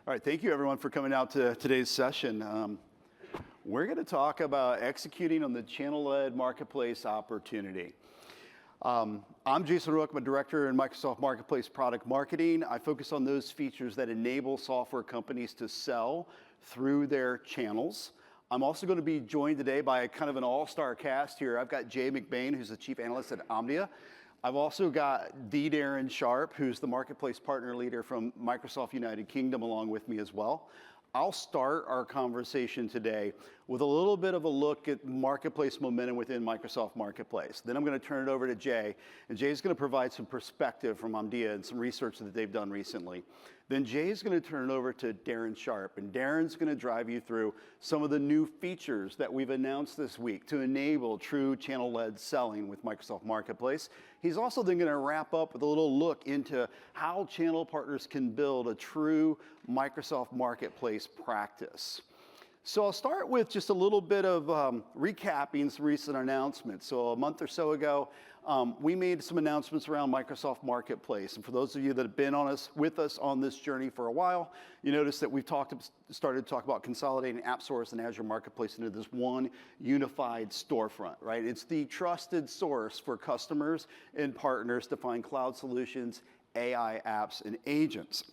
All right, thank you everyone for coming out to today's session. We're going to talk about executing on the channel-led marketplace opportunity. I'm Jason Rook, I'm a director in Microsoft Marketplace Product Marketing. I focus on those features that enable software companies to sell through their channels. I'm also going to be joined today by kind of an all-star cast here. I've got McBain, who's the chief analyst at 𝗦𝗽𝗲𝗸𝗁. I've also got the Darren Sharpe, who's the marketplace partner leader from Microsoft United Kingdom, along with me as well. I'll start our conversation today with a little bit of a look at marketplace momentum within Microsoft Marketplace. Then I'm going to turn it over to Jay, and Jay's going to provide some perspective from 𝗦𝗽𝗲𝗁 and some research that they've done recently. Then Jay's going to turn it over to Darren Sharpe, and Darren's going to drive you through some of the new features that we've announced this week to enable true channel-led selling with Microsoft Marketplace. He's also then going to wrap up with a little look into how channel partners can build a true Microsoft Marketplace practice. So I'll start with just a little bit of recapping some recent announcements. So a month or so ago, we made some announcements around Microsoft Marketplace. And for those of you that have been with us on this journey for a while, you notice that we've started to talk about consolidating AppSource and Azure Marketplace into this one unified storefront, right? It's the trusted source for customers and partners to find cloud solutions, AI apps, and agents.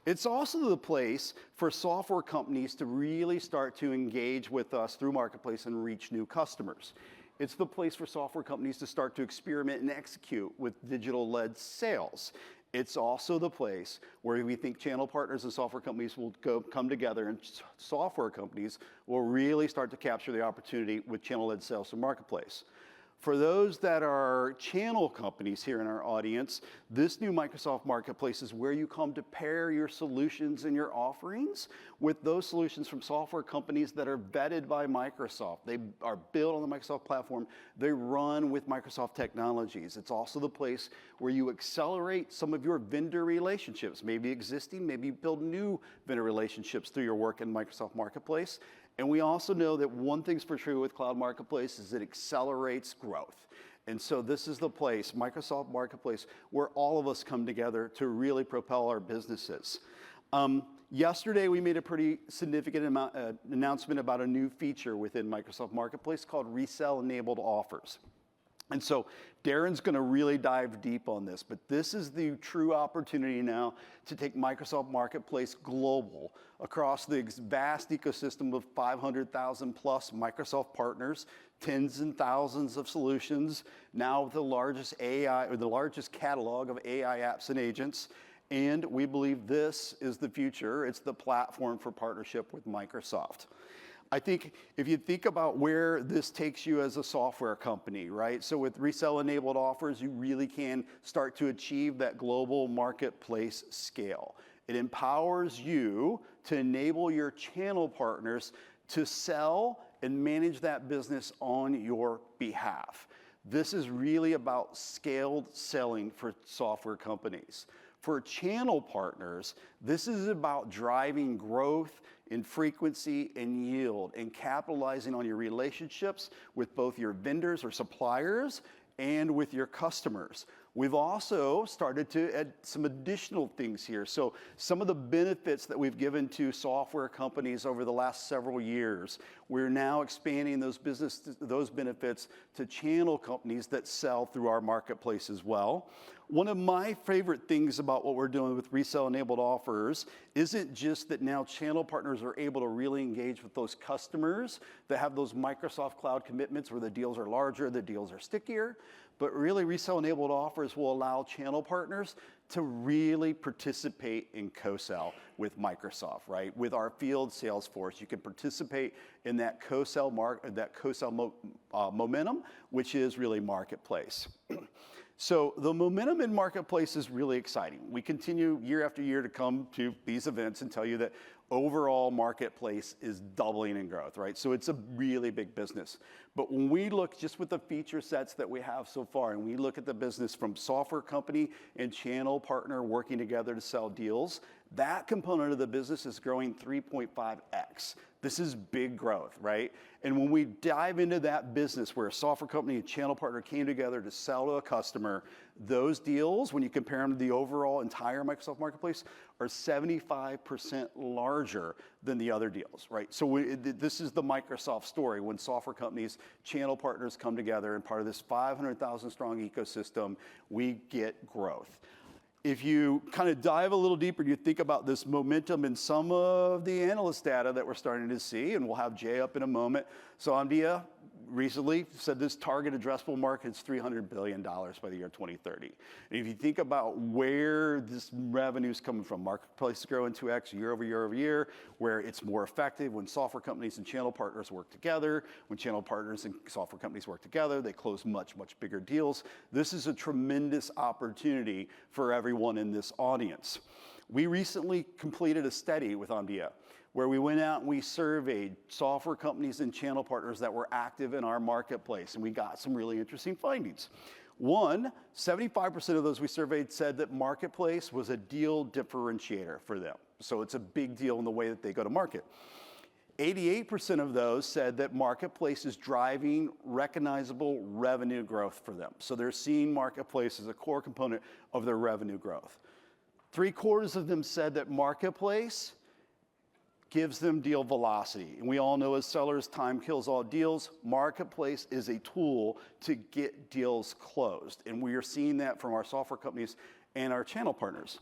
It's also the place for software companies to really start to engage with us through Marketplace and reach new customers. It's the place for software companies to start to experiment and execute with digital-led sales. It's also the place where we think channel partners and software companies will come together, and software companies will really start to capture the opportunity with channel-led sales to Marketplace. For those that are channel companies here in our audience, this new Microsoft Marketplace is where you come to pair your solutions and your offerings with those solutions from software companies that are vetted by Microsoft. They are built on the Microsoft platform. They run with Microsoft technologies. It's also the place where you accelerate some of your vendor relationships, maybe existing, maybe build new vendor relationships through your work in Microsoft Marketplace. And we also know that one thing's for true with Cloud Marketplace is it accelerates growth. And so this is the place, Microsoft Marketplace, where all of us come together to really propel our businesses. Yesterday, we made a pretty significant announcement about a new feature within Microsoft Marketplace called Resale-enabled offers. And so Darren's going to really dive deep on this, but this is the true opportunity now to take Microsoft Marketplace global across the vast ecosystem of 500,000 plus Microsoft partners, tens and thousands of solutions, now with the largest AI or the largest catalog of AI apps and agents. And we believe this is the future. It's the platform for partnership with Microsoft. I think if you think about where this takes you as a software company, right? So with resale-enabled offers, you really can start to achieve that global marketplace scale. It empowers you to enable your channel partners to sell and manage that business on your behalf. This is really about scaled selling for software companies. For channel partners, this is about driving growth in frequency and yield and capitalizing on your relationships with both your vendors or suppliers and with your customers. We've also started to add some additional things here. So some of the benefits that we've given to software companies over the last several years, we're now expanding those benefits to channel companies that sell through our marketplace as well. One of my favorite things about what we're doing with resale-enabled offers isn't just that now channel partners are able to really engage with those customers that have those Microsoft Cloud commitments where the deals are larger, the deals are stickier, but really resale-enabled offers will allow channel partners to really participate in co-sell with Microsoft, right? With our field sales force, you can participate in that co-sell momentum, which is really Marketplace. So the momentum in Marketplace is really exciting. We continue year after year to come to these events and tell you that overall Marketplace is doubling in growth, right? So it's a really big business. But when we look just with the feature sets that we have so far, and we look at the business from software company and channel partner working together to sell deals, That component of the business is growing 3.5x. This is big growth, right? And when we dive into that business where a software company and channel partner came together to sell to a customer, those deals, when you compare them to the overall entire Microsoft Marketplace, are 75% larger than the other deals, right? So this is the Microsoft story. When software companies, channel partners come together and part of this 500,000 strong ecosystem, we get growth. If you kind of dive a little deeper and you think about this momentum in some of the analyst data that we're starting to see, and we'll have Jay up in a moment. So Omdia recently said this target addressable market is $300 billion by the year 2030. And if you think about where this revenue is coming from, marketplace is growing 2x year over year over year, where it's more effective when software companies and channel partners work together. When channel partners and software companies work together, they close much, much bigger deals. This is a tremendous opportunity for everyone in this audience. We recently completed a study with Omdia where we went out and we surveyed software companies and channel partners that were active in our marketplace, and we got some really interesting findings. One, 75% of those we surveyed said that marketplace was a deal differentiator for them. So it's a big deal in the way that they go to market. 88% of those said that marketplace is driving recognizable revenue growth for them. So they're seeing marketplace as a core component of their revenue growth. 3/4 of them said that marketplace gives them deal velocity. And we all know as sellers, time kills all deals. Marketplace is a tool to get deals closed. And we are seeing that from our software companies and our channel partners.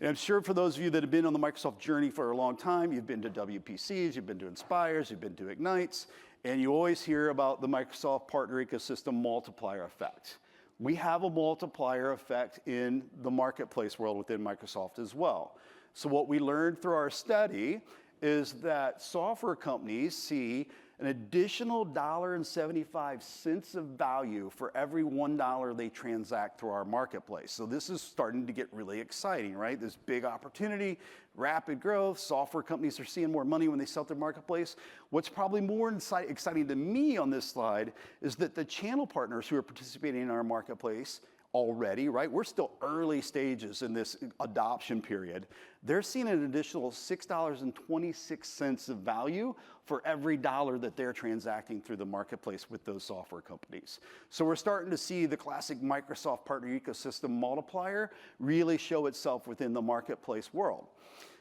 And I'm sure for those of you that have been on the Microsoft journey for a long time, you've been to WPCs, you've been to Inspires, you've been to Ignites, and you always hear about the Microsoft partner ecosystem multiplier effect. We have a multiplier effect in the marketplace world within Microsoft as well. So what we learned through our study is that software companies see an additional $1.75 of value for every $1 they transact through our marketplace. So this is starting to get really exciting, right? This big opportunity, rapid growth, software companies are seeing more money when they sell their marketplace. What's probably more exciting to me on this slide is that the channel partners who are participating in our marketplace already, right? We're still early stages in this adoption period. They're seeing an additional $6.26 of value for every dollar that they're transacting through the marketplace with those software companies. So we're starting to see the classic Microsoft partner ecosystem multiplier really show itself within the marketplace world.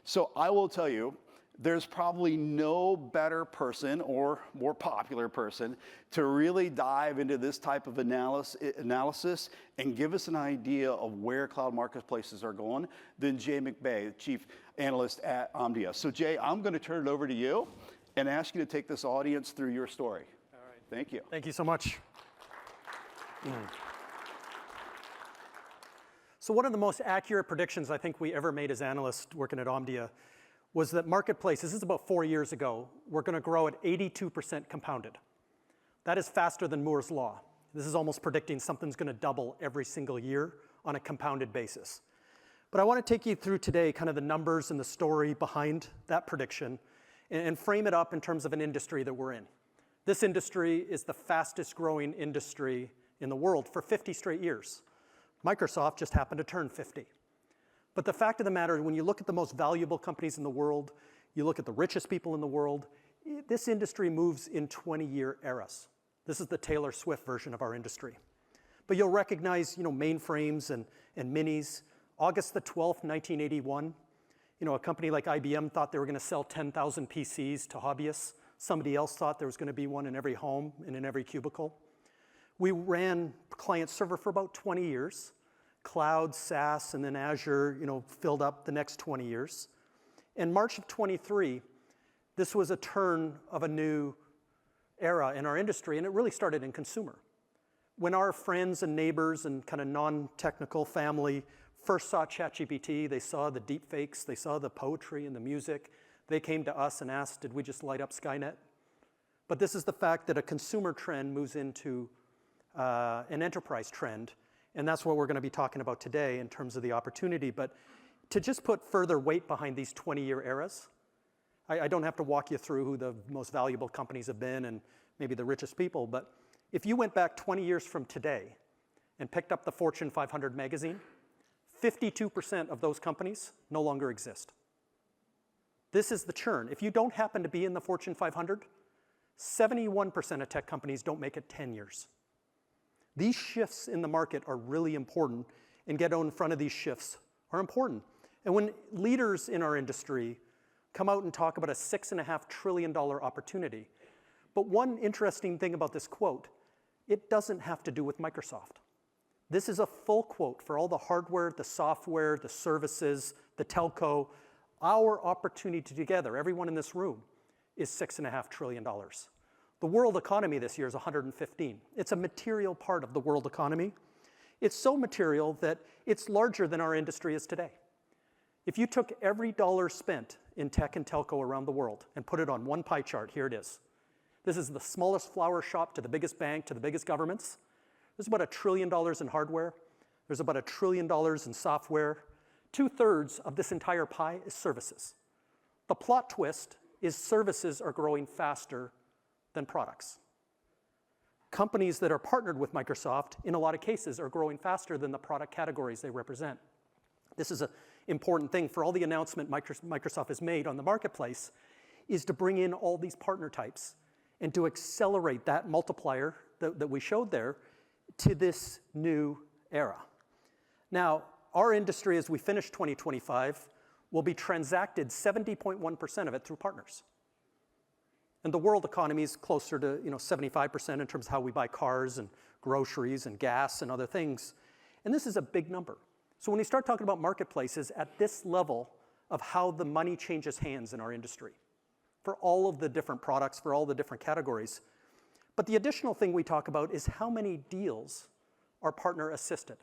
So I will tell you, there's probably no better person or more popular person to really dive into this type of analysis and give us an idea of where cloud marketplaces are going than Jay McBain, Chief Analyst at Omdia. So Jay, I'm going to turn it over to you and ask you to take this audience through your story. All right. Thank you. Thank you so much. So one of the most accurate predictions I think we ever made as analysts working at Omdia was that marketplaces, this is about 4 years ago, we're going to grow at 82% compounded. That is faster than Moore's Law. This is almost predicting something's going to double every single year on a compounded basis. But I want to take you through today kind of the numbers and the story behind that prediction and frame it up in terms of an industry that we're in. This industry is the fastest growing industry in the world for 50 straight years. Microsoft just happened to turn 50. But the fact of the matter, when you look at the most valuable companies in the world, you look at the richest people in the world, this industry moves in 20-year eras. This is the Taylor Swift version of our industry. But you'll recognize, mainframes and minis. August the 12th, 1981, a company like IBM thought they were going to sell 10,000 PCs to hobbyists. Somebody else thought there was going to be one in every home and in every cubicle. We ran client server for about 20 years. Cloud, SaaS, and then Azure, filled up the next 20 years. In March of 23, this was a turn of a new era in our industry, and it really started in consumer. When our friends and neighbors and kind of non-technical family first saw ChatGPT, they saw the deep fakes, they saw the poetry and the music, they came to us and asked, did we just light up Skynet? But this is the fact that a consumer trend moves into an enterprise trend. And that's what we're going to be talking about today in terms of the opportunity. But to just put further weight behind these 20-year eras, I don't have to walk you through who the most valuable companies have been and maybe the richest people. But if you went back 20 years from today and picked up the Fortune 500 magazine, 52% of those companies no longer exist. This is the churn. If you don't happen to be in the Fortune 500, 71% of tech companies don't make it 10 years. These shifts in the market are really important, and getting in front of these shifts are important. And when leaders in our industry come out and talk about a $6.5 trillion opportunity, but one interesting thing about this quote, it doesn't have to do with Microsoft. This is a full quote for all the hardware, the software, the services, the telco. Our opportunity together, everyone in this room, is $6.5 trillion. The world economy this year is 115. It's a material part of the world economy. It's so material that it's larger than our industry is today. If you took every dollar spent in tech and telco around the world and put it on one pie chart, here it is. This is the smallest flower shop to the biggest bank to the biggest governments. There's about $1 trillion in hardware. There's about $1 trillion in software. 2/3 of this entire pie is services. The plot twist is services are growing faster than products. Companies that are partnered with Microsoft, in a lot of cases, are growing faster than the product categories they represent. This is an important thing for all the announcement Microsoft has made on the marketplace, is to bring in all these partner types and to accelerate that multiplier that we showed there to this new era. Now, our industry, as we finish 2025, will be transacted 70.1% of it through partners. And the world economy is closer to 75% in terms of how we buy cars and groceries and gas and other things. And this is a big number. So when we start talking about marketplaces at this level of how the money changes hands in our industry, for all of the different products, for all the different categories. But the additional thing we talk about is how many deals are partner assisted.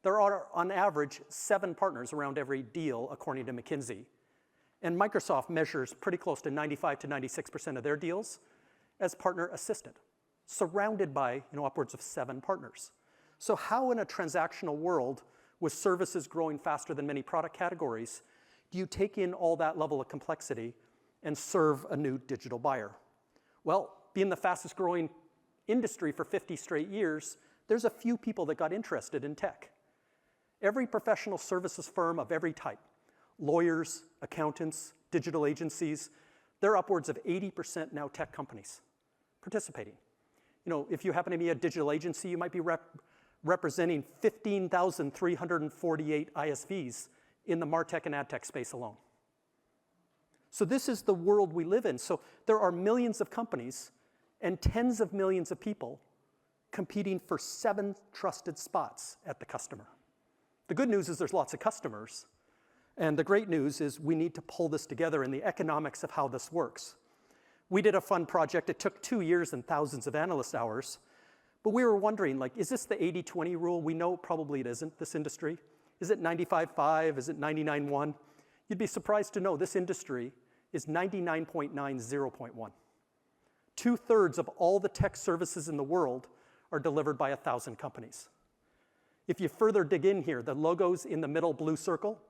There are, on average, 7 partners around every deal, according to McKinsey. And Microsoft measures pretty close to 95 to 96% of their deals as partner assisted, surrounded by upwards of 7 partners. So how in a transactional world, with services growing faster than many product categories, do you take in all that level of complexity and serve a new digital buyer? Well, being the fastest growing industry for 50 straight years, there's a few people that got interested in tech. Every professional services firm of every type, lawyers, accountants, digital agencies, they're upwards of 80% now tech companies participating. If you happen to be a digital agency, you might be representing 15,348 ISVs in the MarTech and AdTech space alone. So this is the world we live in. So there are millions of companies and tens of millions of people competing for 7 trusted spots at the customer. The good news is there's lots of customers. And the great news is we need to pull this together in the economics of how this works. We did a fun project. It took 2 years and thousands of analyst hours. But we were wondering, is this the 80-20 rule? We know probably it isn't, this industry. Is it 95-5? Is it 99-1? You'd be surprised to know this industry is 99.90.1. 2/3 of all the tech services in the world are delivered by 1,000 companies. If you further dig in here, the logos in the middle blue circle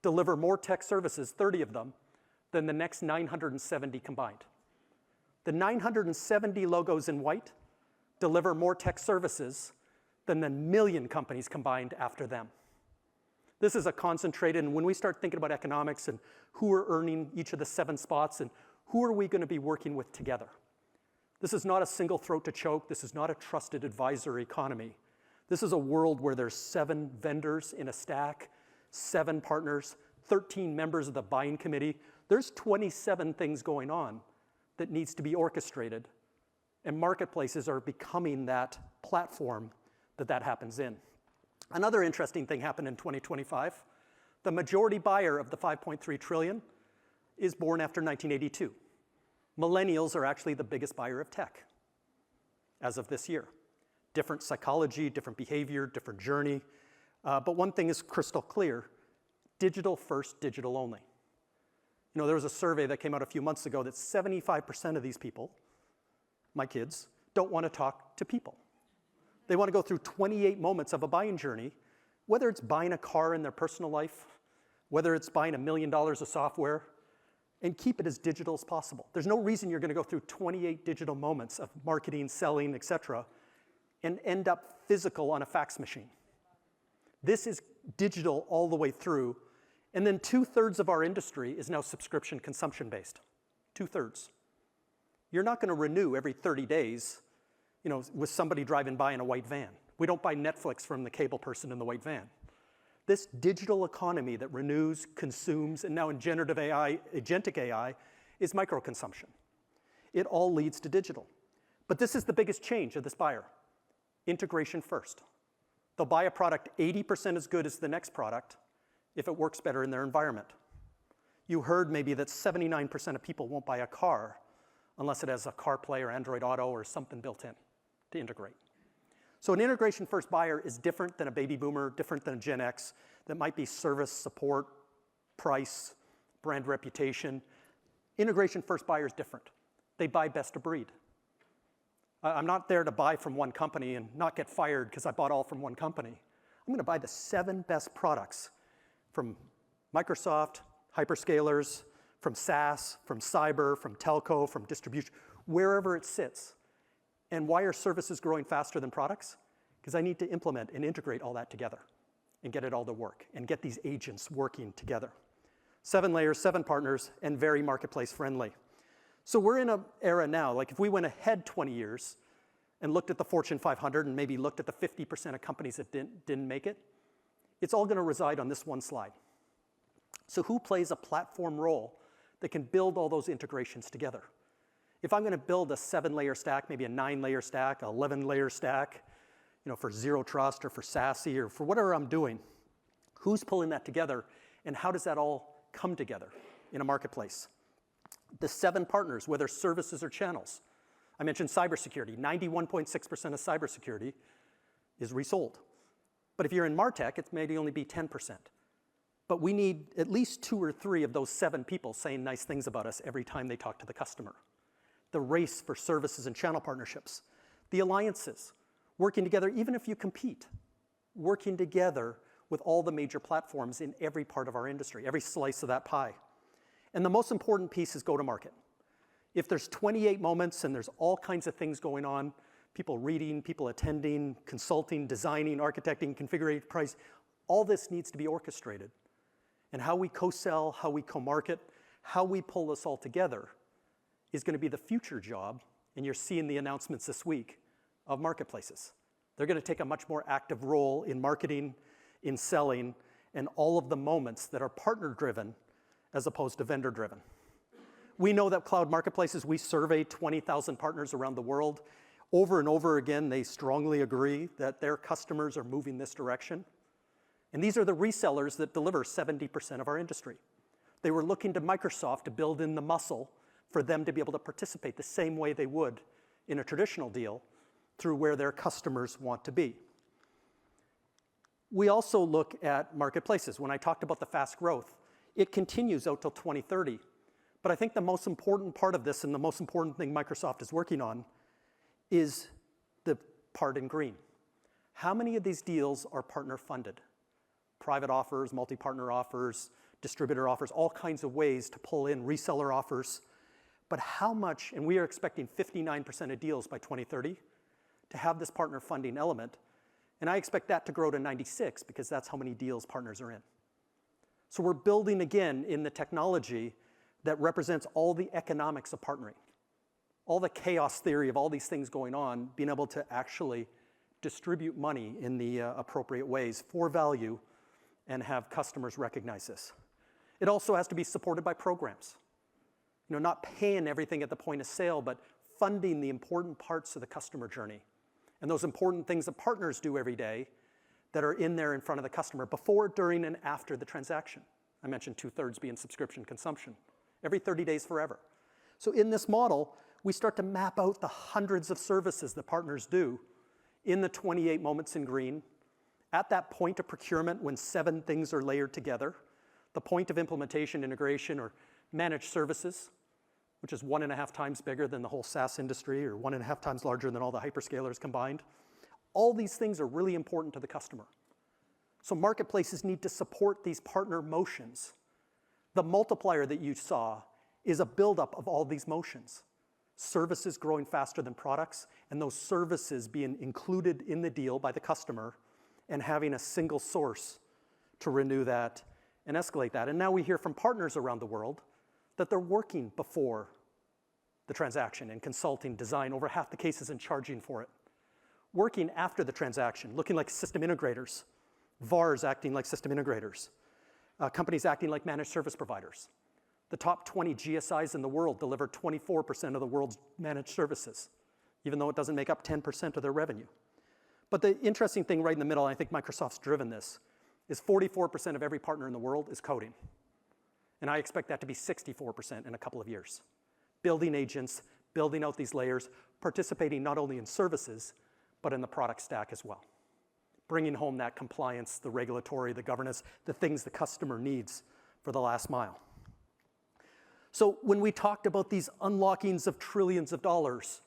deliver more tech services, 30 of them, than the next 970 combined. The 970 logos in white deliver more tech services than the 1,000,000 companies combined after them. This is a concentrated, and when we start thinking about economics and who are earning each of the 7 spots and who are we going to be working with together. This is not a single throat to choke. This is not a trusted advisor economy. This is a world where there's 7 vendors in a stack, 7 partners, 13 members of the buying committee. There's 27 things going on that needs to be orchestrated, and marketplaces are becoming that platform that happens in. Another interesting thing happened in 2025. The majority buyer of the $5.3 trillion is born after 1982. Millennials are actually the biggest buyer of tech as of this year. Different psychology, different behavior, different journey. But one thing is crystal clear: digital first, digital only. There was a survey that came out a few months ago that 75% of these people, my kids, don't want to talk to people. They want to go through 28 moments of a buying journey, whether it's buying a car in their personal life, whether it's buying $1 million of software, and keep it as digital as possible. There's no reason you're going to go through 28 digital moments of marketing, selling, et cetera, and end up physical on a fax machine. This is digital all the way through. And then 2/3 of our industry is now subscription consumption based. 2/3. You're not going to renew every 30 days, with somebody driving by in a white van. We don't buy Netflix from the cable person in the white van. This digital economy that renews, consumes, and now in generative AI, agentic AI, is micro-consumption. It all leads to digital. But this is the biggest change of this buyer. Integration first. They'll buy a product 80% as good as the next product if it works better in their environment. You heard maybe that 79% of people won't buy a car unless it has a CarPlay or Android Auto or something built in to integrate. So an integration-first buyer is different than a baby boomer, different than a Gen X, that might be service, support, price, brand reputation. Integration-first buyer is different. They buy best of breed. I'm not there to buy from one company and not get fired because I bought all from one company. I'm going to buy the 7 best products from Microsoft, hyperscalers, from SaaS, from cyber, from telco, from distribution, wherever it sits. And why are services growing faster than products? Because I need to implement and integrate all that together and get it all to work and get these agents working together. 7 layers, 7 partners, and very marketplace friendly. So we're in an era now, like if we went ahead 20 years and looked at the Fortune 500 and maybe looked at the 50% of companies that didn't make it, it's all going to reside on this one slide. So who plays a platform role that can build all those integrations together? If I'm going to build a 7-layer stack, maybe a 9-layer stack, an 11-layer stack, for Zero Trust or for SASE or for whatever I'm doing, who's pulling that together and how does that all come together in a marketplace? The 7 partners, whether services or channels. I mentioned cybersecurity. 91.6% of cybersecurity is resold. But if you're in MarTech, it may only be 10%. But we need at least 2 or 3 of those 7 people saying nice things about us every time they talk to the customer. The race for services and channel partnerships. The alliances, working together even if you compete. Working together with all the major platforms in every part of our industry, every slice of that pie. And the most important piece is go-to-market. If there's 28 moments and there's all kinds of things going on, people reading, people attending, consulting, designing, architecting, configuring, price, all this needs to be orchestrated. And how we co-sell, how we co-market, how we pull this all together is going to be the future job, and you're seeing the announcements this week, of marketplaces. They're going to take a much more active role in marketing, in selling, and all of the moments that are partner-driven as opposed to vendor-driven. We know that cloud marketplaces, we survey 20,000 partners around the world. Over and over again, they strongly agree that their customers are moving this direction. And these are the resellers that deliver 70% of our industry. They were looking to Microsoft to build in the muscle for them to be able to participate the same way they would in a traditional deal through where their customers want to be. We also look at marketplaces. When I talked about the fast growth, it continues out till 2030. But I think the most important part of this and the most important thing Microsoft is working on is the part in green. How many of these deals are partner funded? Private offers, multi-partner offers, distributor offers, all kinds of ways to pull in reseller offers. But how much, and we are expecting 59% of deals by 2030 to have this partner funding element. And I expect that to grow to 96 because that's how many deals partners are in. So we're building again in the technology that represents all the economics of partnering, all the chaos theory of all these things going on, being able to actually distribute money in the appropriate ways for value and have customers recognize this. It also has to be supported by programs. Not paying everything at the point of sale, but funding the important parts of the customer journey and those important things that partners do every day that are in there in front of the customer before, during, and after the transaction. I mentioned 2/3 being subscription consumption, every 30 days forever. So in this model, we start to map out the hundreds of services that partners do in the 28 moments in green, at that point of procurement when 7 things are layered together, the point of implementation, integration, or managed services, which is 1.5 times bigger than the whole SaaS industry or 1.5 times larger than all the hyperscalers combined. All these things are really important to the customer. So marketplaces need to support these partner motions. The multiplier that you saw is a buildup of all these motions. Services growing faster than products, and those services being included in the deal by the customer and having a single source to renew that and escalate that. And now we hear from partners around the world that they're working before the transaction and consulting design over half the cases and charging for it. Working after the transaction, looking like system integrators, VARs acting like system integrators, companies acting like managed service providers. The top 20 GSIs in the world deliver 24% of the world's managed services, even though it doesn't make up 10% of their revenue. But the interesting thing right in the middle, and I think Microsoft's driven this, is 44% of every partner in the world is coding. And I expect that to be 64% in a couple of years. Building agents, building out these layers, participating not only in services, but in the product stack as well. Bringing home that compliance, the regulatory, the governance, the things the customer needs for the last mile. So when we talked about these unlockings of trillions of dollars,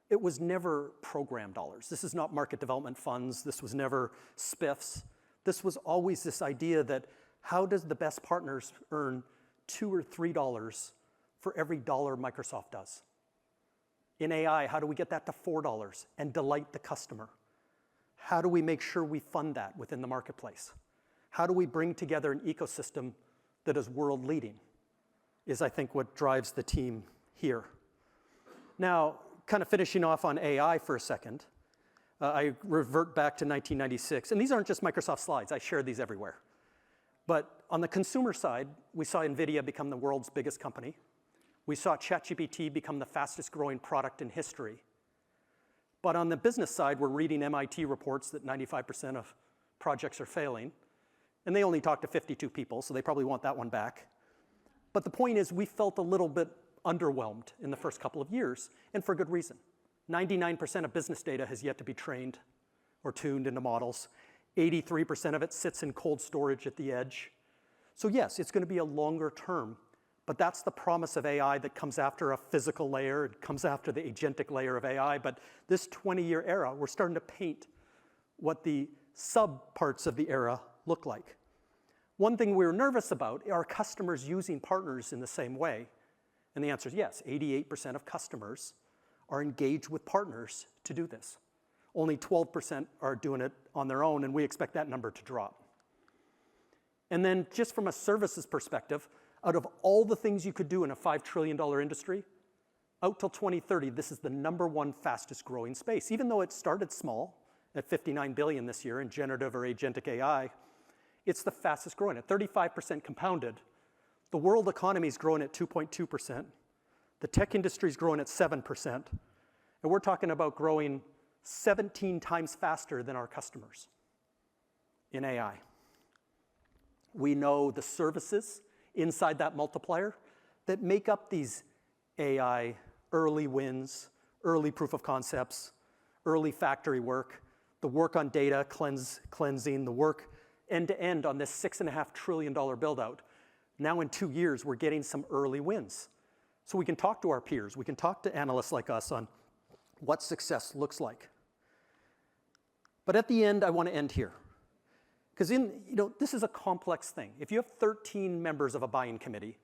it was never program dollars. This is not market development funds. This was never spiffs. This was always this idea that how does the best partners earn $2 or $3 for every dollar Microsoft does? In AI, how do we get that to $4 and delight the customer? How do we make sure we fund that within the marketplace? How do we bring together an ecosystem that is world leading? Is I think what drives the team here. Now, kind of finishing off on AI for a second, I revert back to 1996, and these aren't just Microsoft slides, I share these everywhere. But on the consumer side, we saw NVIDIA become the world's biggest company. We saw ChatGPT become the fastest growing product in history. But on the business side, we're reading MIT reports that 95% of projects are failing, and they only talk to 52 people, so they probably want that one back. But the point is, we felt a little bit underwhelmed in the first couple of years, and for good reason. 99% of business data has yet to be trained or tuned into models. 83% of it sits in cold storage at the edge. So yes, it's going to be a longer term, but that's the promise of AI that comes after a physical layer, it comes after the agentic layer of AI. But this 20-year era, we're starting to paint what the sub-parts of the era look like. One thing we were nervous about, are customers using partners in the same way? And the answer is yes, 88% of customers are engaged with partners to do this. Only 12% are doing it on their own, and we expect that number to drop. And then just from a services perspective, out of all the things you could do in a $5 trillion industry, out till 2030, this is the #1 fastest growing space. Even though it started small, at $59 billion this year in generative or agentic AI, it's the fastest growing at 35% compounded. The world economy is growing at 2.2%. The tech industry is growing at 7%. And we're talking about growing 17 times faster than our customers in AI. We know the services inside that multiplier that make up these AI early wins, early proof of concepts, early factory work, the work on data cleansing, the work end-to-end on this $6.5 trillion build-out. Now in 2 years, we're getting some early wins. So we can talk to our peers, we can talk to analysts like us on what success looks like. But at the end, I want to end here. Because this is a complex thing. If you have 13 members of a buying committee,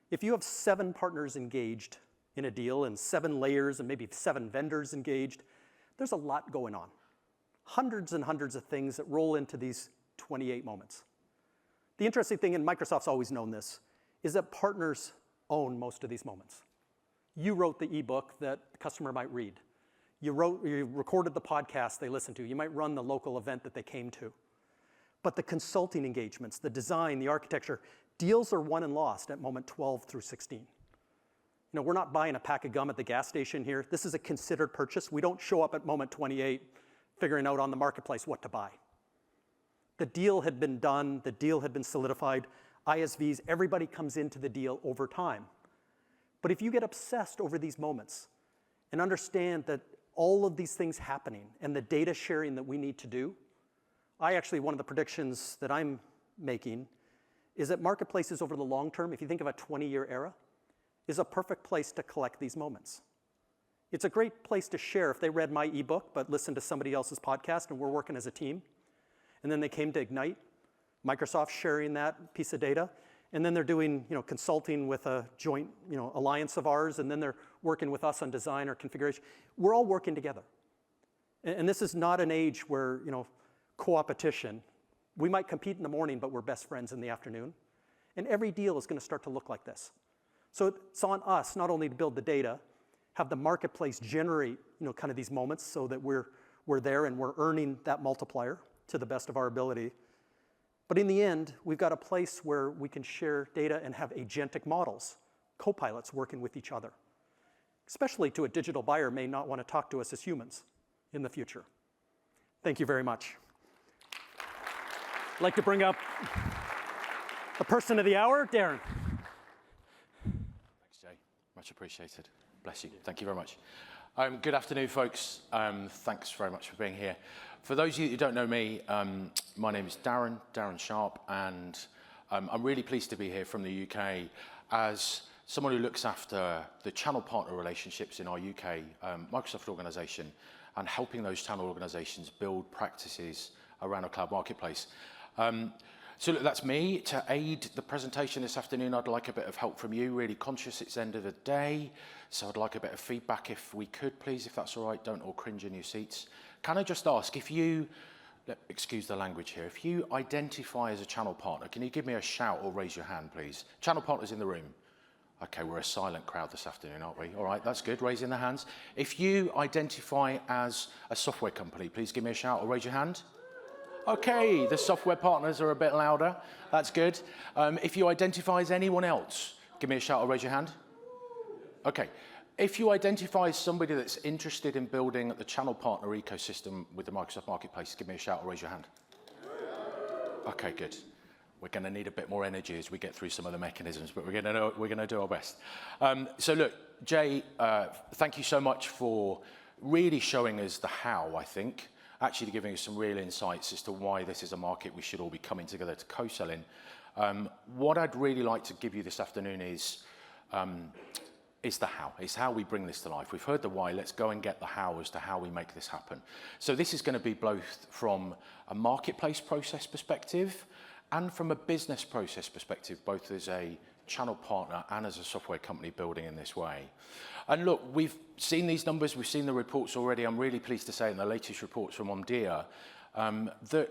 if you have 7 partners engaged in a deal and 7 layers and maybe 7 vendors engaged, there's a lot going on. Hundreds and hundreds of things that roll into these 28 moments. The interesting thing, and Microsoft's always known this, is that partners own most of these moments. You wrote the ebook that the customer might read. You recorded the podcast they listened to. You might run the local event that they came to. But the consulting engagements, the design, the architecture, deals are won and lost at moment 12 through 16. We're not buying a pack of gum at the gas station here. This is a considered purchase. We don't show up at moment 28 figuring out on the marketplace what to buy. The deal had been done. The deal had been solidified. ISVs, everybody comes into the deal over time. But if you get obsessed over these moments and understand that all of these things happening and the data sharing that we need to do, one of the predictions that I'm making is that marketplaces over the long term, if you think of a 20-year era, is a perfect place to collect these moments. It's a great place to share if they read my ebook but listened to somebody else's podcast and we're working as a team. And then they came to Ignite, Microsoft sharing that piece of data, and then they're doing consulting with a joint alliance of ours, and then they're working with us on design or configuration. We're all working together. And this is not an age where co-opetition. We might compete in the morning, but we're best friends in the afternoon. And every deal is going to start to look like this. So it's on us not only to build the data, have the marketplace generate, kind of these moments so that we're there and we're earning that multiplier to the best of our ability. But in the end, we've got a place where we can share data and have agentic models, co-pilots working with each other. Especially to a digital buyer may not want to talk to us as humans in the future. Thank you very much. I'd like to bring up the person of the hour, Darren. Thanks, Jay. Much appreciated. Bless you. Thank you very much. Good afternoon, folks. Thanks very much for being here. For those of you who don't know me, my name is Darren Sharpe, and I'm really pleased to be here from the UK as someone who looks after the channel partner relationships in our UK Microsoft organization and helping those channel organizations build practices around a cloud marketplace. So look, that's me. To aid the presentation this afternoon, I'd like a bit of help from you, really conscious it's the end of the day. So I'd like a bit of feedback if we could, please, if that's all right. Don't all cringe in your seats. Can I just ask, if you, excuse the language here, if you identify as a channel partner, can you give me a shout or raise your hand, please? Channel partners in the room. Okay, we're a silent crowd this afternoon, aren't we? All right, that's good, raising the hands. If you identify as a software company, please give me a shout or raise your hand. Okay, the software partners are a bit louder. That's good. If you identify as anyone else, give me a shout or raise your hand. Okay. If you identify as somebody that's interested in building the channel partner ecosystem with the Microsoft Marketplace, give me a shout or raise your hand. Okay, good. We're going to need a bit more energy as we get through some of the mechanisms, but we're going to do our best. So look, Jay, thank you so much for really showing us the how, I think. Actually giving us some real insights as to why this is a market we should all be coming together to co-sell in. What I'd really like to give you this afternoon is the how. It's how we bring this to life. We've heard the why, let's go and get the how as to how we make this happen. So this is going to be both from a marketplace process perspective and from a business process perspective, both as a channel partner and as a software company building in this way. And look, we've seen these numbers, we've seen the reports already. I'm really pleased to say in the latest reports from 𝗦𝗽𝗲𝗸𝗏 that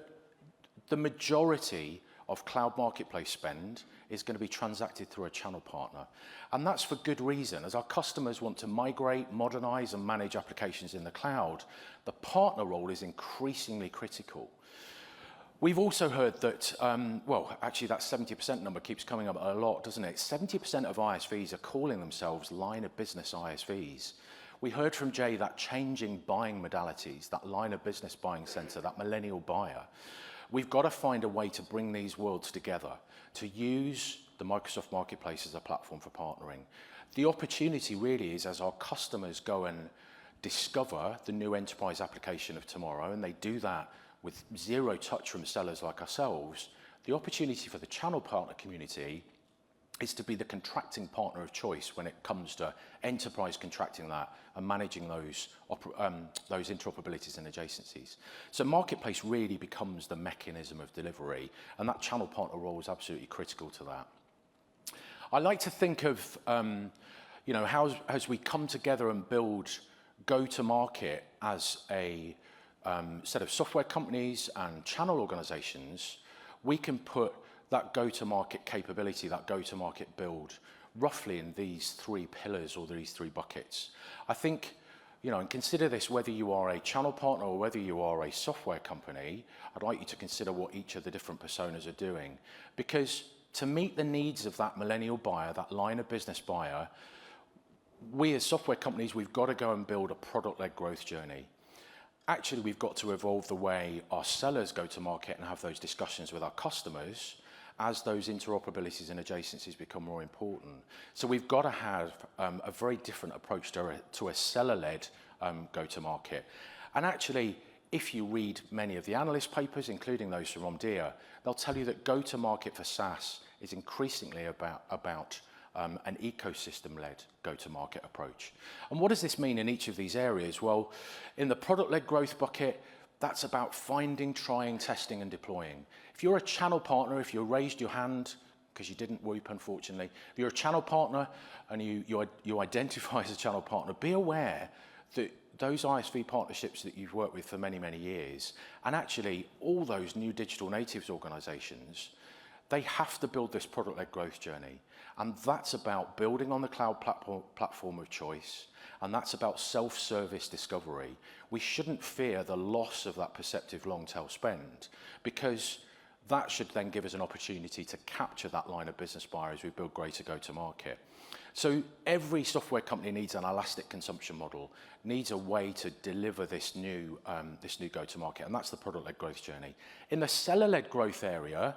the majority of cloud marketplace spend is going to be transacted through a channel partner. And that's for good reason. As our customers want to migrate, modernize, and manage applications in the cloud, the partner role is increasingly critical. We've also heard that, well, actually that 70% number keeps coming up a lot, doesn't it? 70% of ISVs are calling themselves line of business ISVs. We heard from Jay that changing buying modalities, that line of business buying center, that millennial buyer. We've got to find a way to bring these worlds together, to use the Microsoft Marketplace as a platform for partnering. The opportunity really is as our customers go and discover the new enterprise application of tomorrow, and they do that with zero touch from sellers like ourselves, the opportunity for the channel partner community is to be the contracting partner of choice when it comes to enterprise contracting that and managing those interoperabilities and adjacencies. So Marketplace really becomes the mechanism of delivery, and that channel partner role is absolutely critical to that. I like to think of, how as we come together and build go-to-market as a set of software companies and channel organizations, we can put that go-to-market capability, that go-to-market build, roughly in these three pillars or these three buckets. I think, and consider this whether you are a channel partner or whether you are a software company, I'd like you to consider what each of the different personas are doing. Because to meet the needs of that millennial buyer, that line of business buyer, we as software companies, we've got to go and build a product-led growth journey. Actually, we've got to evolve the way our sellers go to market and have those discussions with our customers as those interoperabilities and adjacencies become more important. So we've got to have a very different approach to a seller-led go-to-market. And actually, if you read many of the analyst papers, including those from 𝗦𝗽𝗲𝗏, they'll tell you that go-to-market for SaaS is increasingly about an ecosystem-led go-to-market approach. And what does this mean in each of these areas? Well, in the product-led growth bucket, that's about finding, trying, testing, and deploying. If you're a channel partner, if you raised your hand, because you didn't whoop, unfortunately, if you're a channel partner and you identify as a channel partner, be aware that those ISV partnerships that you've worked with for many, many years, and actually all those new digital natives organizations, they have to build this product-led growth journey. And that's about building on the cloud platform of choice, and that's about self-service discovery. We shouldn't fear the loss of that perceptive long-tail spend, because that should then give us an opportunity to capture that line of business buyer as we build greater go-to-market. So every software company needs an elastic consumption model, needs a way to deliver this new go-to-market, and that's the product-led growth journey. In the seller-led growth area,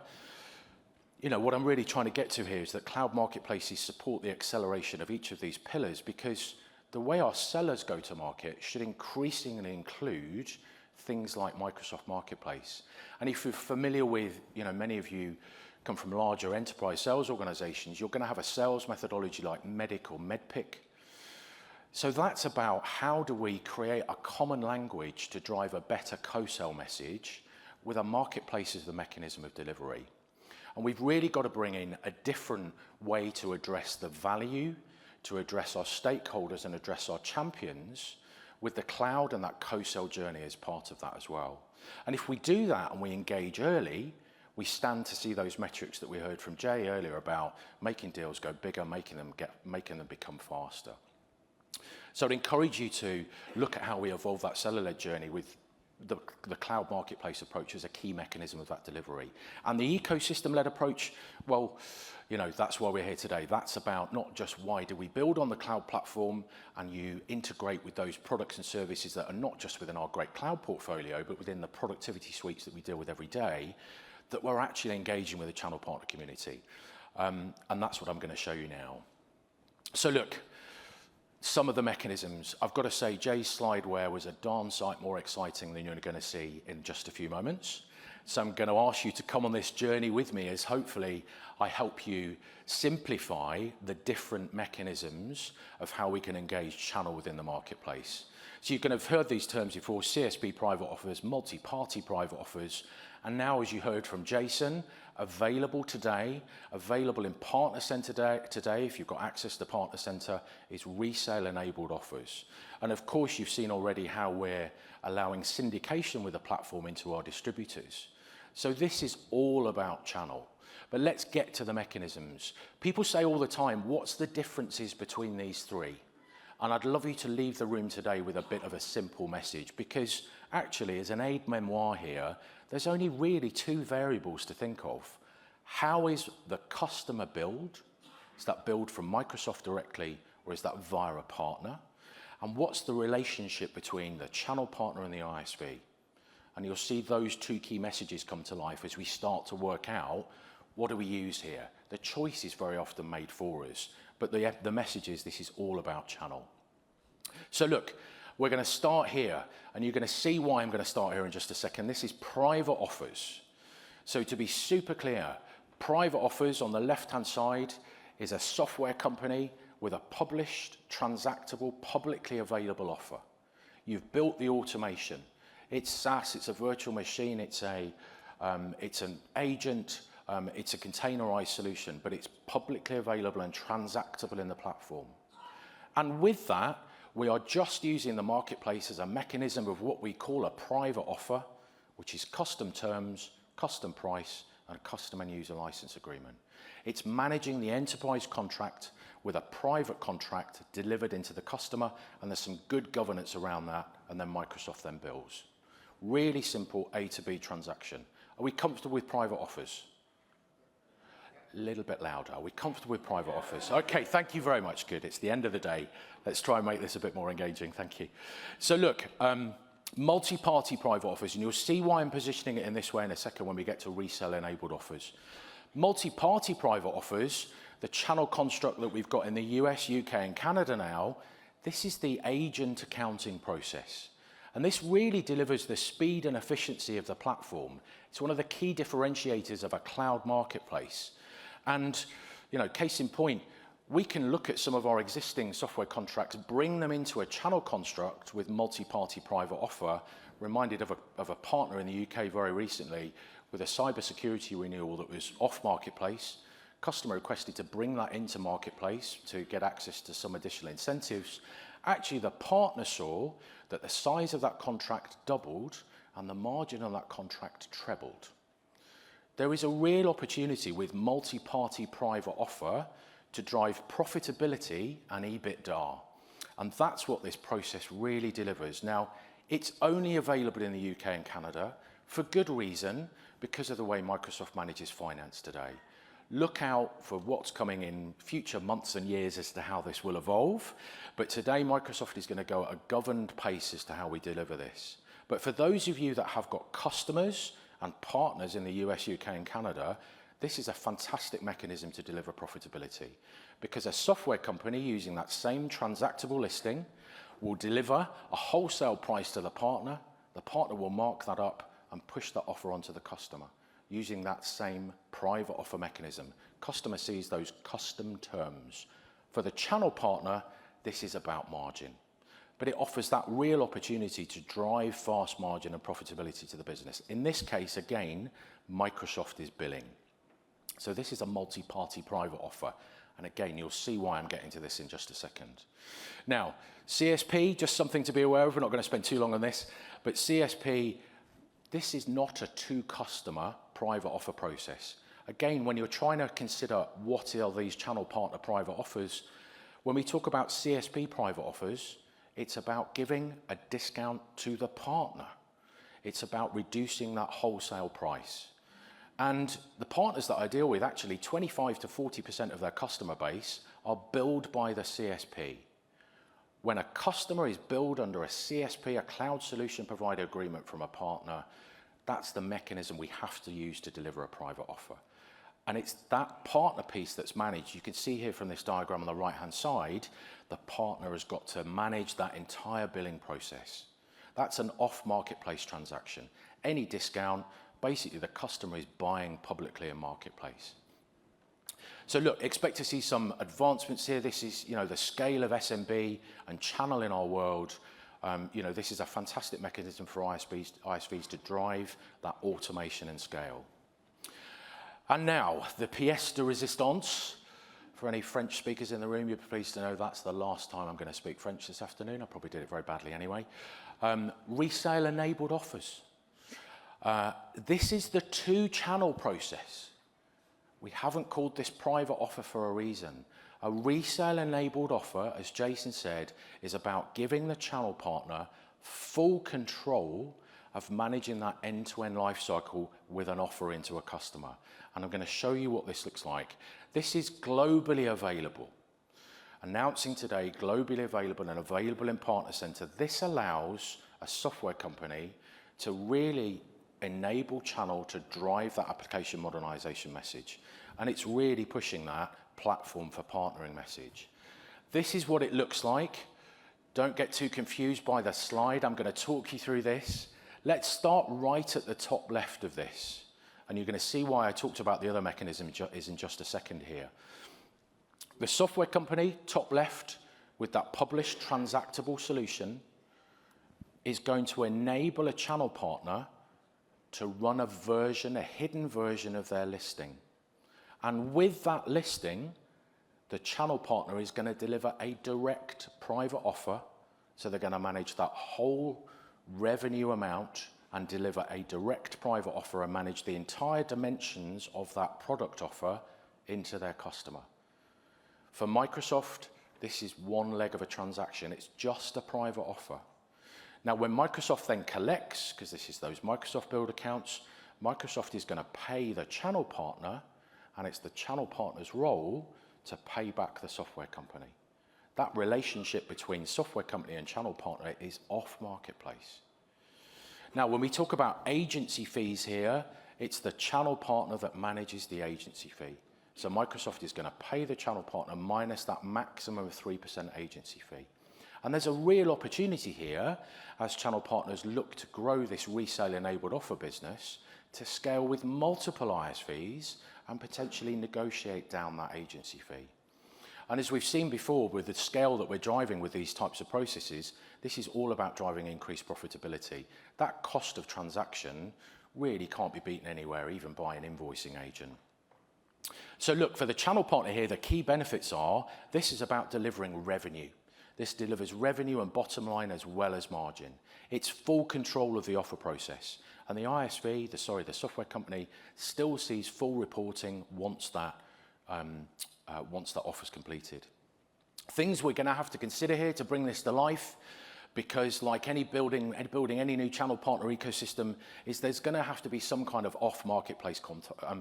you know, what I'm really trying to get to here is that cloud marketplaces support the acceleration of each of these pillars, because the way our sellers go to market should increasingly include things like Microsoft Marketplace. And if you're familiar with, you know, many of you come from larger enterprise sales organizations, you're going to have a sales methodology like MEDDIC or MEDDPIC. So that's about how do we create a common language to drive a better co-sell message with a marketplace as the mechanism of delivery. And we've really got to bring in a different way to address the value, to address our stakeholders and address our champions with the cloud and that co-sell journey as part of that as well. And if we do that and we engage early, we stand to see those metrics that we heard from Jay earlier about making deals go bigger, making them become faster. So I'd encourage you to look at how we evolve that seller-led journey with the cloud marketplace approach as a key mechanism of that delivery. And the ecosystem-led approach, well, you know, that's why we're here today. That's about not just why do we build on the cloud platform and you integrate with those products and services that are not just within our great cloud portfolio, but within the productivity suites that we deal with every day, that we're actually engaging with the channel partner community. And that's what I'm going to show you now. So look, some of the mechanisms, I've got to say Jay's slideware was a darn sight more exciting than you're going to see in just a few moments. So I'm going to ask you to come on this journey with me as hopefully I help you simplify the different mechanisms of how we can engage channel within the marketplace. So you can have heard these terms before: CSP private offers, multi-party private offers, and now, as you heard from Jason, available today, available in Partner Center today, if you've got access to Partner Center, is resale-enabled offers. And of course, you've seen already how we're allowing syndication with the platform into our distributors. So this is all about channel. But let's get to the mechanisms. People say all the time, what's the differences between these three? And I'd love you to leave the room today with a bit of a simple message, because actually, as an aide-memoir here, there's only really two variables to think of. How is the customer billed? Is that billed from Microsoft directly, or is that via a partner? And what's the relationship between the channel partner and the ISV? And you'll see those two key messages come to life as we start to work out, what do we use here? The choice is very often made for us, but the message is this is all about channel. So look, we're going to start here, and you're going to see why I'm going to start here in just a second. This is private offers. So to be super clear, private offers on the left-hand side is a software company with a published, transactable, publicly available offer. You've built the automation. It's SaaS, it's a virtual machine, it's an agent, it's a containerized solution, but it's publicly available and transactable in the platform. And with that, we are just using the marketplace as a mechanism of what we call a private offer, which is custom terms, custom price, and a custom end user license agreement. It's managing the enterprise contract with a private contract delivered into the customer, and there's some good governance around that, and then Microsoft then bills. Really simple A to B transaction. Are we comfortable with private offers? A little bit louder. Are we comfortable with private offers? Okay, thank you very much. Good. It's the end of the day. Let's try and make this a bit more engaging. Thank you. So look, multi-party private offers, and you'll see why I'm positioning it in this way in a second when we get to resale-enabled offers. Multi-party private offers, the channel construct that we've got in the US, UK, and Canada now, this is the agent accounting process. And this really delivers the speed and efficiency of the platform. It's one of the key differentiators of a cloud marketplace. And, you know, case in point, we can look at some of our existing software contracts, bring them into a channel construct with multi-party private offer. Reminded of a partner in the UK very recently with a cybersecurity renewal that was off marketplace. Customer requested to bring that into marketplace to get access to some additional incentives. Actually, the partner saw that the size of that contract doubled and the margin on that contract trebled. There is a real opportunity with multi-party private offer to drive profitability and EBITDA. And that's what this process really delivers. Now, it's only available in the UK and Canada for good reason, because of the way Microsoft manages finance today. Look out for what's coming in future months and years as to how this will evolve. But today, Microsoft is going to go at a governed pace as to how we deliver this. But for those of you that have got customers and partners in the US, UK, and Canada, this is a fantastic mechanism to deliver profitability, because a software company using that same transactable listing will deliver a wholesale price to the partner will mark that up and push that offer onto the customer using that same private offer mechanism. Customer sees those custom terms. For the channel partner, this is about margin, but it offers that real opportunity to drive fast margin and profitability to the business. In this case, again, Microsoft is billing. So this is a multi-party private offer. And again, you'll see why I'm getting to this in just a second. Now, CSP, just something to be aware of. We're not going to spend too long on this, but CSP, this is not a two-customer private offer process. Again, when you're trying to consider what are these channel partner private offers, when we talk about CSP private offers, it's about giving a discount to the partner. It's about reducing that wholesale price. And the partners that I deal with, actually 25 to 40% of their customer base are billed by the CSP. When a customer is billed under a CSP, a cloud solution provider agreement from a partner, that's the mechanism we have to use to deliver a private offer. And it's that partner piece that's managed. You can see here from this diagram on the right-hand side, the partner has got to manage that entire billing process. That's an off-marketplace transaction. Any discount, basically the customer is buying publicly in marketplace. So look, expect to see some advancements here. This is, the scale of SMB and channel in our world. This is a fantastic mechanism for ISVs to drive that automation and scale. And now, the pièce de résistance. For any French speakers in the room, you're pleased to know that's the last time I'm going to speak French this afternoon. I probably did it very badly anyway. Resale-enabled offers. This is the two-channel process. We haven't called this private offer for a reason. A resale-enabled offer, as Jason said, is about giving the channel partner full control of managing that end-to-end life cycle with an offer into a customer. And I'm going to show you what this looks like. This is globally available. Announcing today, globally available and available in Partner Center. This allows a software company to really enable channel to drive that application modernization message. And it's really pushing that platform for partnering message. This is what it looks like. Don't get too confused by the slide. I'm going to talk you through this. Let's start right at the top left of this. And you're going to see why I talked about the other mechanism is in just a second here. The software company, top left, with that published transactable solution, is going to enable a channel partner to run a hidden version of their listing. And with that listing, the channel partner is going to deliver a direct private offer. So they're going to manage that whole revenue amount and deliver a direct private offer and manage the entire dimensions of that product offer into their customer. For Microsoft, this is one leg of a transaction. It's just a private offer. Now, when Microsoft then collects, because this is those Microsoft build accounts, Microsoft is going to pay the channel partner, and it's the channel partner's role to pay back the software company. That relationship between software company and channel partner is off marketplace. Now, when we talk about agency fees here, it's the channel partner that manages the agency fee. So Microsoft is going to pay the channel partner minus that maximum of 3% agency fee. And there's a real opportunity here as channel partners look to grow this resale-enabled offer business to scale with multiple ISVs and potentially negotiate down that agency fee. And as we've seen before with the scale that we're driving with these types of processes, this is all about driving increased profitability. That cost of transaction really can't be beaten anywhere, even by an invoicing agent. So look, for the channel partner here, the key benefits are, this is about delivering revenue. This delivers revenue and bottom line as well as margin. It's full control of the offer process. And the ISV, the software company, still sees full reporting once that offer's completed. Things we're going to have to consider here to bring this to life, because like building any new channel partner ecosystem, is there's going to have to be some kind of off-marketplace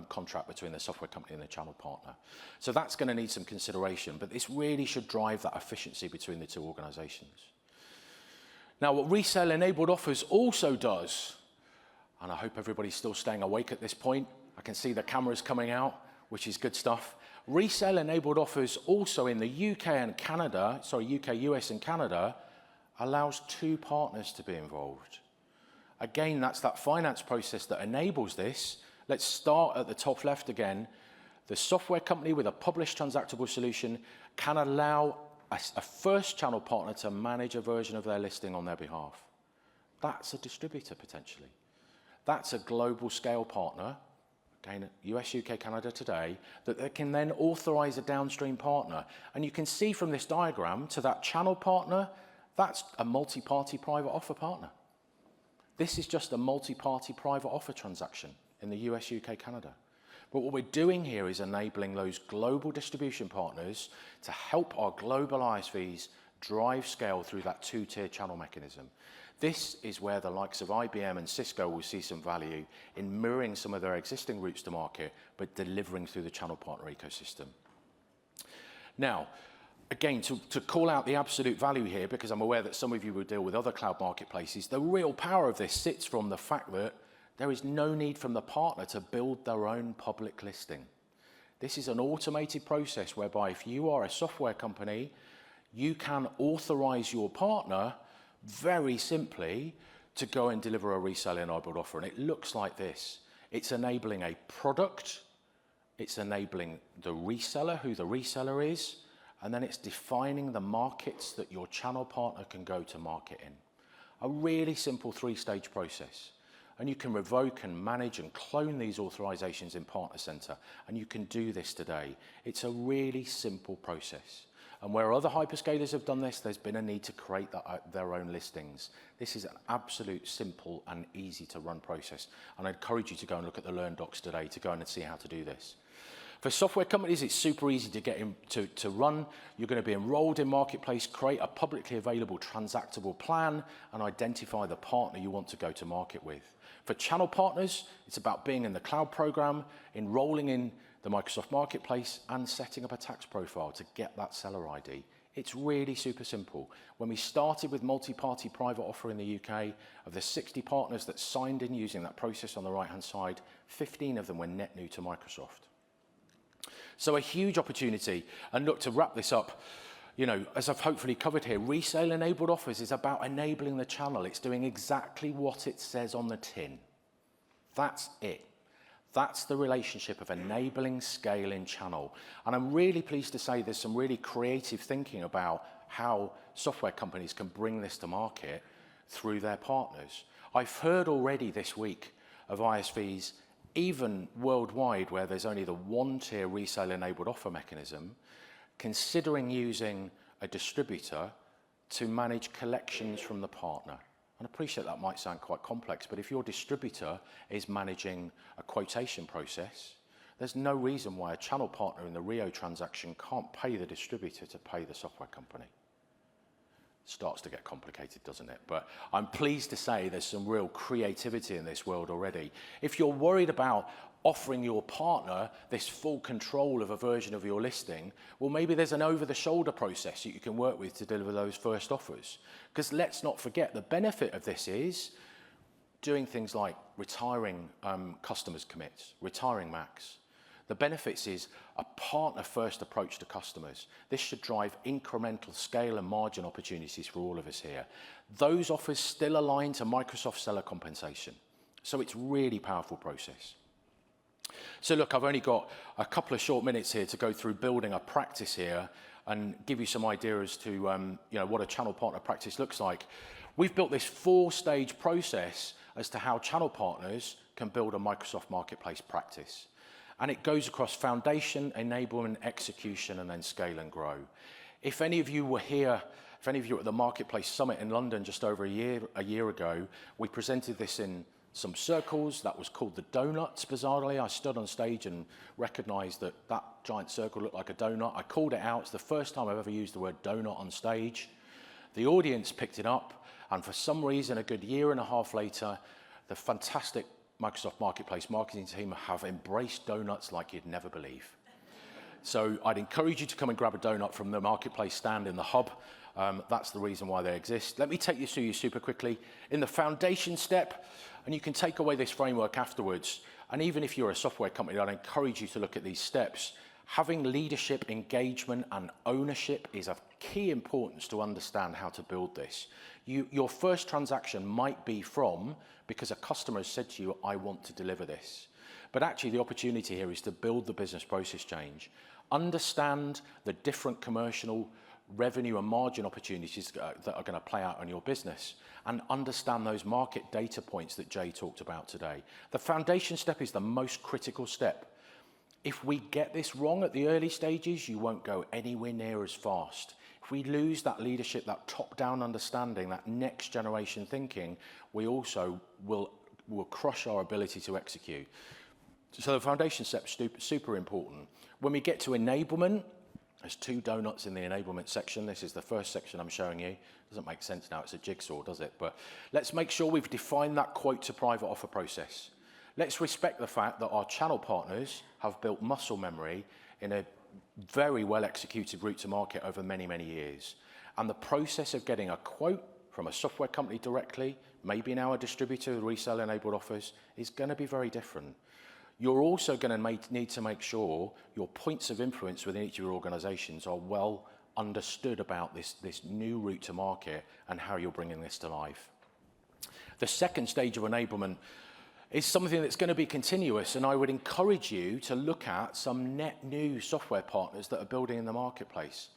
contract between the software company and the channel partner. So that's going to need some consideration, but this really should drive that efficiency between the two organizations. Now, what Resale-enabled offers also does, and I hope everybody's still staying awake at this point. I can see the cameras coming out, which is good stuff. Resale-enabled offers also in the UK, US and Canada, allows two partners to be involved. Again, that's that finance process that enables this. Let's start at the top left again. The software company with a published transactable solution can allow a first channel partner to manage a version of their listing on their behalf. That's a distributor potentially. That's a global scale partner, again, US, UK, Canada today, that they can then authorize a downstream partner. And you can see from this diagram to that channel partner, that's a multi-party private offer partner. This is just a multi-party private offer transaction in the US, UK, Canada. But what we're doing here is enabling those global distribution partners to help our global ISVs drive scale through that two-tier channel mechanism. This is where the likes of IBM and Cisco will see some value in mirroring some of their existing routes to market, but delivering through the channel partner ecosystem. Now, again, to call out the absolute value here, because I'm aware that some of you will deal with other cloud marketplaces, the real power of this sits from the fact that there is no need from the partner to build their own public listing. This is an automated process whereby if you are a software company, you can authorize your partner very simply to go and deliver a resale-enabled offer. And it looks like this. It's enabling a product, it's enabling the reseller, who the reseller is, and then it's defining the markets that your channel partner can go to market in. A really simple three-stage process. And you can revoke and manage and clone these authorizations in Partner Center. And you can do this today. It's a really simple process. And where other hyperscalers have done this, there's been a need to create their own listings. This is an absolute simple and easy to run process. And I encourage you to go and look at the Learn docs today to go and see how to do this. For software companies, it's super easy to get to run. You're going to be enrolled in Marketplace, create a publicly available transactable plan, and identify the partner you want to go to market with. For channel partners, it's about being in the cloud program, enrolling in the Microsoft Marketplace, and setting up a tax profile to get that seller ID. It's really super simple. When we started with multi-party private offer in the UK, of the 60 partners that signed in using that process on the right-hand side, 15 of them were net new to Microsoft. So a huge opportunity. And look, to wrap this up, you know, as I've hopefully covered here, resale-enabled offers is about enabling the channel. It's doing exactly what it says on the tin. That's it. That's the relationship of enabling scale in channel. And I'm really pleased to say there's some really creative thinking about how software companies can bring this to market through their partners. I've heard already this week of ISVs, even worldwide, where there's only the one-tier resale-enabled offer mechanism, considering using a distributor to manage collections from the partner. And I appreciate that might sound quite complex, but if your distributor is managing a quotation process, there's no reason why a channel partner in the Rio transaction can't pay the distributor to pay the software company. Starts to get complicated, doesn't it? But I'm pleased to say there's some real creativity in this world already. If you're worried about offering your partner this full control of a version of your listing, well, maybe there's an over-the-shoulder process that you can work with to deliver those first offers. Because let's not forget, the benefit of this is doing things like retiring customers' commits, retiring Macs. The benefits is a partner-first approach to customers. This should drive incremental scale and margin opportunities for all of us here. Those offers still align to Microsoft seller compensation. So it's a really powerful process. So look, I've only got a couple of short minutes here to go through building a practice here and give you some idea as to you know, what a channel partner practice looks like. We've built this 4-stage process as to how channel partners can build a Microsoft Marketplace practice. And it goes across foundation, enablement, execution, and then scale and grow. If any of you were here If any of you were at the Marketplace Summit in London just over a year ago, we presented this in some circles. That was called the donuts, bizarrely. I stood on stage and recognized that that giant circle looked like a donut. I called it out. It's the first time I've ever used the word donut on stage. The audience picked it up, and for some reason, a good year and a half later, the fantastic Microsoft Marketplace marketing team have embraced donuts like you'd never believe. So I'd encourage you to come and grab a donut from the Marketplace stand in the hub. That's the reason why they exist. Let me take you through you super quickly. In the foundation step, and you can take away this framework afterwards, and even if you're a software company, I'd encourage you to look at these steps. Having leadership, engagement, and ownership is of key importance to understand how to build this. Your first transaction might be because a customer has said to you, I want to deliver this. But actually the opportunity here is to build the business process change. Understand the different commercial revenue and margin opportunities that are going to play out on your business, and understand those market data points that Jay talked about today. The foundation step is the most critical step. If we get this wrong at the early stages, you won't go anywhere near as fast. If we lose that leadership, that top-down understanding, that next generation thinking, we also will crush our ability to execute. So the foundation step's super important. When we get to enablement, there's 2 donuts in the enablement section. This is the first section I'm showing you. Doesn't make sense now, it's a jigsaw, does it? But let's make sure we've defined that quote to private offer process. Let's respect the fact that our channel partners have built muscle memory in a very well executed route to market over many, many years. And the process of getting a quote from a software company directly, maybe now a distributor with resale-enabled offers, is going to be very different. You're also going to need to make sure your points of influence within each of your organizations are well understood about this new route to market and how you're bringing this to life. The second stage of enablement is something that's going to be continuous, and I would encourage you to look at some net new software partners that are building in the marketplace.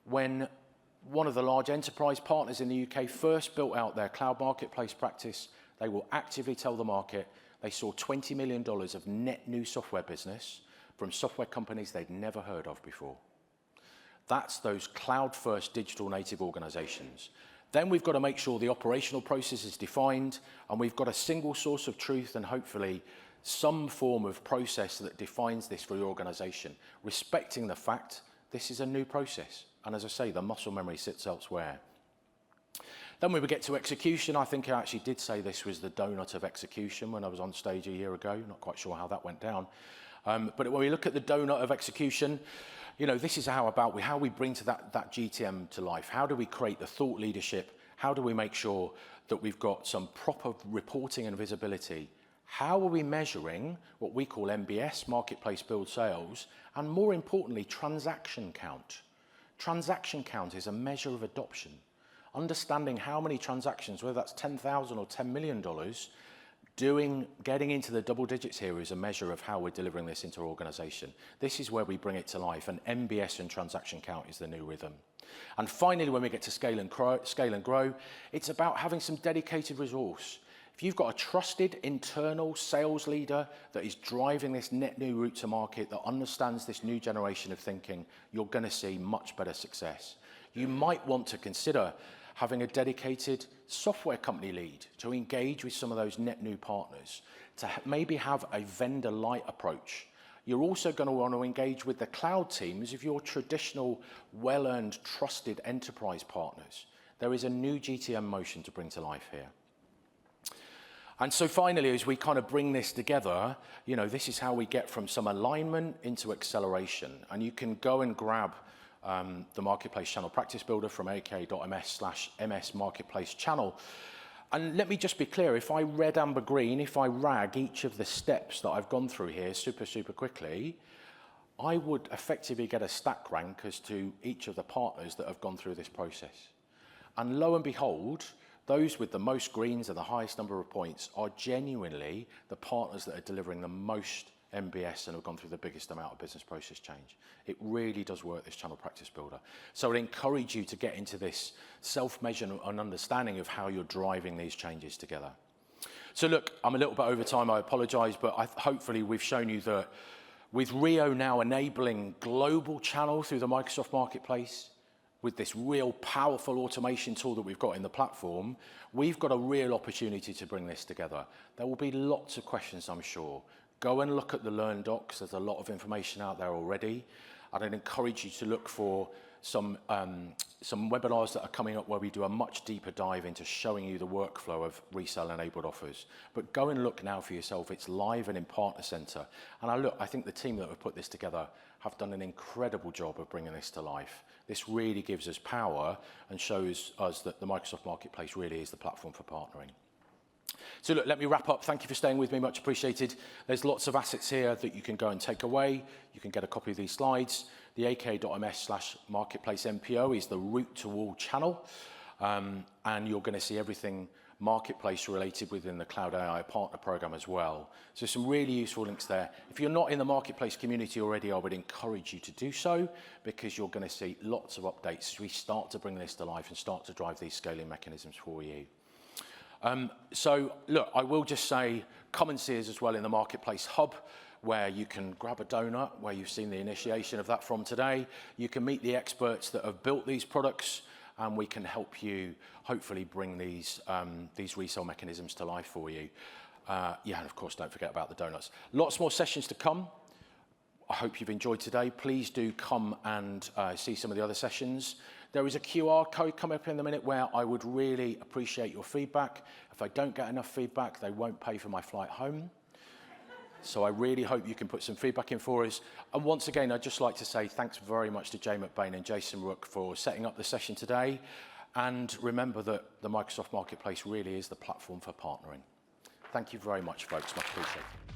When one of the large enterprise partners in the UK first built out their cloud marketplace practice, they will actively tell the market they saw $20 million of net new software business from software companies they'd never heard of before. That's those cloud-first digital native organizations. Then we've got to make sure the operational process is defined, and we've got a single source of truth and hopefully some form of process that defines this for your organization, respecting the fact this is a new process. And as I say, the muscle memory sits elsewhere. Then when we get to execution, I think I actually did say this was the donut of execution when I was on stage a year ago. Not quite sure how that went down. But when we look at the donut of execution, you know, this is how we bring to that GTM to life. How do we create the thought leadership? How do we make sure that we've got some proper reporting and visibility? How are we measuring what we call MBS, Marketplace Build Sales, and more importantly, transaction count? Transaction count is a measure of adoption. Understanding how many transactions, whether that's $10,000 or $10 million, getting into the double digits here is a measure of how we're delivering this into our organization. This is where we bring it to life, and MBS and transaction count is the new rhythm. And finally, when we get to scale and grow, it's about having some dedicated resource. If you've got a trusted internal sales leader that is driving this net new route to market, that understands this new generation of thinking, you're going to see much better success. You might want to consider having a dedicated software company lead to engage with some of those net new partners, to maybe have a vendor light approach. You're also going to want to engage with the cloud teams of your traditional, well-earned, trusted enterprise partners. There is a new GTM motion to bring to life here. And so finally, as we kind of bring this together, you know, this is how we get from some alignment into acceleration. And you can go and grab the Marketplace Channel Practice Builder from aka.ms/ms Marketplace Channel. And let me just be clear, if I red, amber, green, if I rag each of the steps that I've gone through here super quickly, I would effectively get a stack rank as to each of the partners that have gone through this process. And lo and behold, those with the most greens and the highest number of points are genuinely the partners that are delivering the most MBS and have gone through the biggest amount of business process change. It really does work, this Channel Practice Builder. So I'd encourage you to get into this self-measurement and understanding of how you're driving these changes together. So look, I'm a little bit over time, I apologize, but hopefully we've shown you that with Rio now enabling global channel through the Microsoft Marketplace, with this real powerful automation tool that we've got in the platform, we've got a real opportunity to bring this together. There will be lots of questions, I'm sure. Go and look at the Learn Docs. There's a lot of information out there already. I'd encourage you to look for some webinars that are coming up where we do a much deeper dive into showing you the workflow of resale-enabled offers. But go and look now for yourself. It's live and in Partner Center. And I think the team that have put this together have done an incredible job of bringing this to life. This really gives us power and shows us that the Microsoft Marketplace really is the platform for partnering. So look, let me wrap up. Thank you for staying with me, much appreciated. There's lots of assets here that you can go and take away. You can get a copy of these slides. The ak.ms/marketplace-MPO is the route to all channel. And you're going to see everything marketplace related within the Cloud AI Partner Program as well. So some really useful links there. If you're not in the marketplace community already, I would encourage you to do so, because you're going to see lots of updates as we start to bring this to life and start to drive these scaling mechanisms for you. So look, I will just say, come and see us as well in the Marketplace Hub, where you can grab a donut, where you've seen the initiation of that from today. You can meet the experts that have built these products, and we can help you hopefully bring these resale mechanisms to life for you. Yeah, and of course, don't forget about the donuts. Lots more sessions to come. I hope you've enjoyed today. Please do come and see some of the other sessions. There is a QR code coming up in a minute where I would really appreciate your feedback. If I don't get enough feedback, they won't pay for my flight home. So I really hope you can put some feedback in for us. And once again, I'd just like to say thanks very much to Jay McBain and Jason Rook for setting up the session today. And remember that the Microsoft Marketplace really is the platform for partnering. Thank you very much, folks. Much appreciated.